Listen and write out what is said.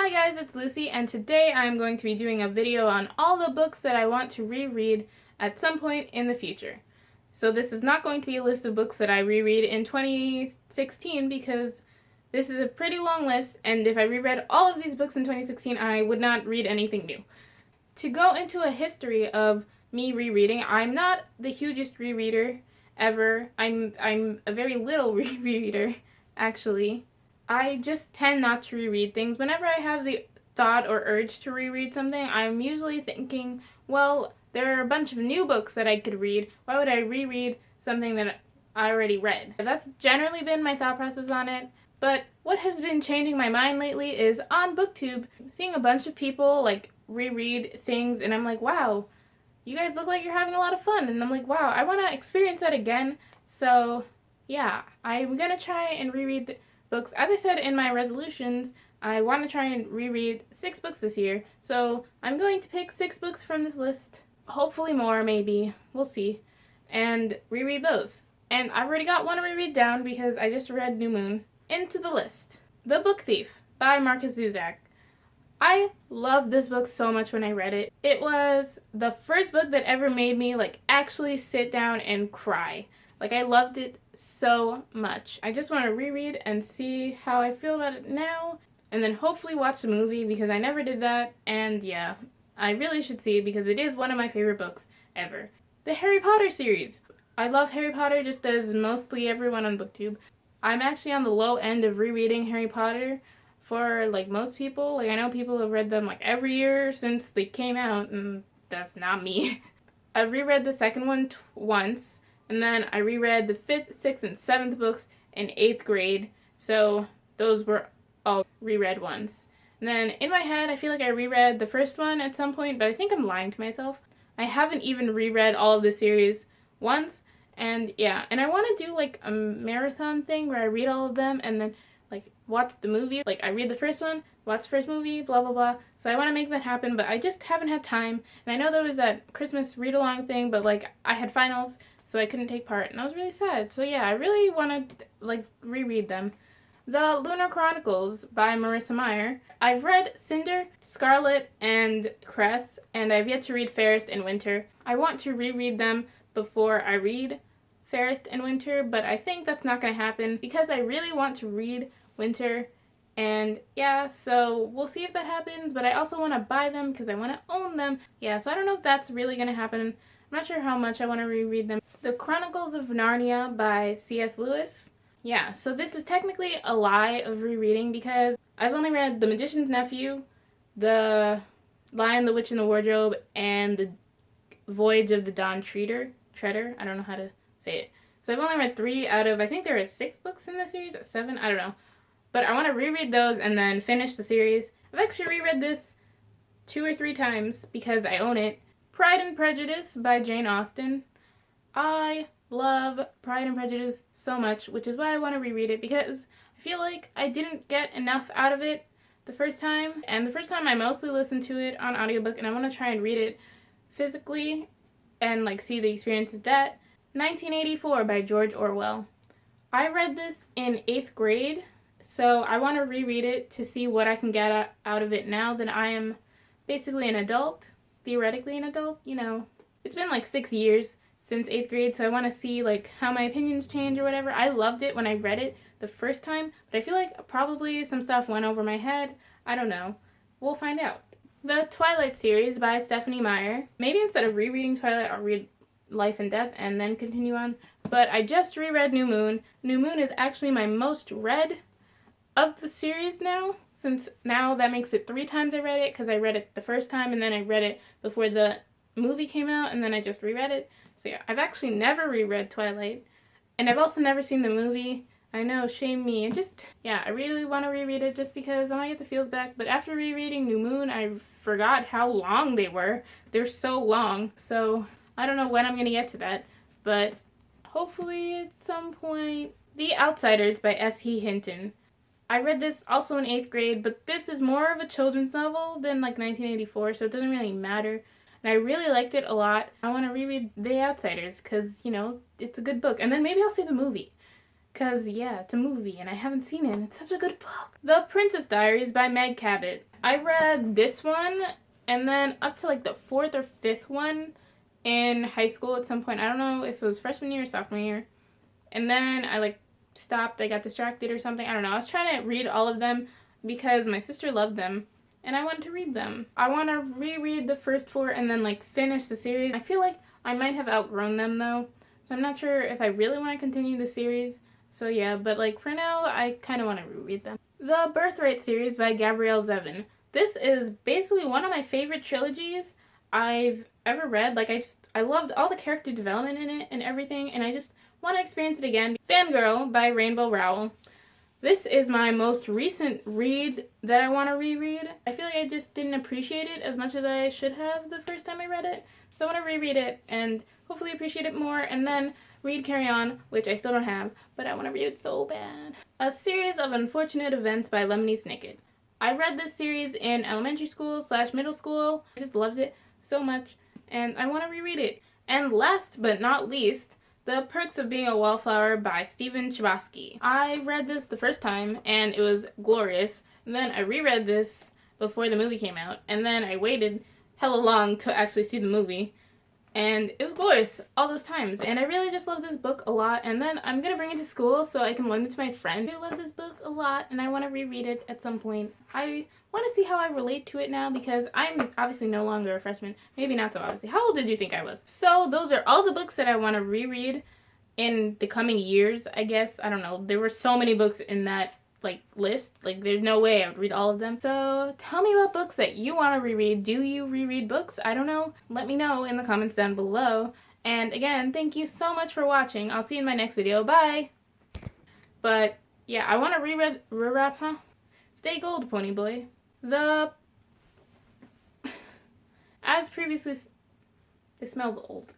Hi guys, it's Lucy, and today I'm going to be doing a video on all the books that I want to reread at some point in the future. So this is not going to be a list of books that I reread in 2016 because this is a pretty long list, and if I reread all of these books in 2016, I would not read anything new. To go into a history of me rereading, I'm not the hugest rereader ever. I'm a very little rereader, actually. I just tend not to reread things. Whenever I have the thought or urge to reread something, I'm usually thinking, well, there are a bunch of new books that I could read. Why would I reread something that I already read? That's generally been my thought process on it. But what has been changing my mind lately is on BookTube, seeing a bunch of people like reread things, and I'm like, wow, you guys look like you're having a lot of fun. And I'm like, wow, I want to experience that again. So yeah, I'm gonna try and reread books. As I said in my resolutions, I want to try and reread 6 books this year. So I'm going to pick 6 books from this list, hopefully more, maybe, we'll see, and reread those. And I've already got one to reread down because I just read New Moon. Into the list. The Book Thief by Marcus Zusak. I loved this book so much when I read it. It was the first book that ever made me actually sit down and cry. I loved it so much. I just want to reread and see how I feel about it now, and then hopefully watch the movie because I never did that, and yeah, I really should see it because it is one of my favorite books ever. The Harry Potter series. I love Harry Potter just as mostly everyone on BookTube. I'm actually on the low end of rereading Harry Potter for most people. I know people have read them every year since they came out, and that's not me. I've reread the second one once, and then I reread the 5th, 6th, and 7th books in 8th grade, so those were all reread ones. And then in my head, I feel like I reread the first one at some point, but I think I'm lying to myself. I haven't even reread all of the series once, and yeah, and I want to do a marathon thing where I read all of them and then watch the movie. I read the first one, watch the first movie, blah blah blah. So I want to make that happen, but I just haven't had time. And I know there was that Christmas read-along thing, but I had finals, so I couldn't take part, and I was really sad. So yeah, I really want to reread them. The Lunar Chronicles by Marissa Meyer. I've read Cinder, Scarlet, and Cress, and I've yet to read Fairest and Winter. I want to reread them before I read Fairest and Winter, but I think that's not going to happen because I really want to read Winter, and yeah, so we'll see if that happens, but I also want to buy them because I want to own them. Yeah, so I don't know if that's really going to happen. I'm not sure how much I want to reread them. The Chronicles of Narnia by C.S. Lewis. Yeah, so this is technically a lie of rereading because I've only read The Magician's Nephew, The Lion, the Witch, and the Wardrobe, and The Voyage of the Dawn Treader. I don't know how to say it. So I've only read 3 out of, I think there are 6 books in the series, 7, I don't know. But I want to reread those and then finish the series. I've actually reread this 2 or 3 times because I own it. Pride and Prejudice by Jane Austen. I love Pride and Prejudice so much, which is why I want to reread it because I feel like I didn't get enough out of it the first time. And the first time I mostly listened to it on audiobook, and I want to try and read it physically and see the experience of that. 1984 by George Orwell. I read this in 8th grade, so I want to reread it to see what I can get out of it now that I am basically an adult, theoretically an adult, It's been 6 years since 8th grade, so I want to see how my opinions change or whatever. I loved it when I read it the first time, but I feel like probably some stuff went over my head. I don't know. We'll find out. The Twilight series by Stephanie Meyer. Maybe instead of rereading Twilight, I'll read Life and Death and then continue on. But I just reread New Moon. New Moon is actually my most read of the series now, since now that makes it 3 times I read it because I read it the first time and then I read it before the movie came out and then I just reread it. So yeah, I've actually never reread Twilight, and I've also never seen the movie. I know, shame me. I really want to reread it just because I want to get the feels back, but after rereading New Moon, I forgot how long they were. They're so long, so I don't know when I'm going to get to that, but hopefully at some point. The Outsiders by S.E. Hinton. I read this also in 8th grade, but this is more of a children's novel than 1984, so it doesn't really matter. And I really liked it a lot. I want to reread The Outsiders because, it's a good book. And then maybe I'll see the movie. Because, yeah, it's a movie and I haven't seen it and it's such a good book. The Princess Diaries by Meg Cabot. I read this one and then up to like the 4th or 5th one in high school at some point. I don't know if it was freshman year or sophomore year. And then I like stopped. I got distracted or something. I don't know. I was trying to read all of them because my sister loved them and I wanted to read them. I want to reread the first 4 and then like finish the series. I feel like I might have outgrown them though. So I'm not sure if I really want to continue the series. So yeah, but like for now, I kind of want to reread them. The Birthright series by Gabrielle Zevin. This is basically one of my favorite trilogies I've ever read. Like I loved all the character development in it and everything, and I just want to experience it again. Fangirl by Rainbow Rowell. This is my most recent read that I want to reread. I feel like I just didn't appreciate it as much as I should have the first time I read it. So I want to reread it and hopefully appreciate it more, and then read Carry On, which I still don't have, but I want to read it so bad. A Series of Unfortunate Events by Lemony Snicket. I read this series in elementary school / middle school. I just loved it so much, and I want to reread it. And last but not least, The Perks of Being a Wallflower by Stephen Chbosky. I read this the first time, and it was glorious. And then I reread this before the movie came out, and then I waited hella long to actually see the movie. And it was glorious all those times. And I really just love this book a lot. And then I'm going to bring it to school so I can lend it to my friend who loves this book a lot. And I want to reread it at some point. I want to see how I relate to it now because I'm obviously no longer a freshman. Maybe not so obviously. How old did you think I was? So those are all the books that I want to reread in the coming years, I guess. I don't know. There were so many books in that list. There's no way I would read all of them. So tell me about books that you want to reread. Do you reread books? I don't know. Let me know in the comments down below. And again, thank you so much for watching. I'll see you in my next video. Bye! But yeah, I want to rewrap, huh? Stay gold, pony boy. As previously, it smells old.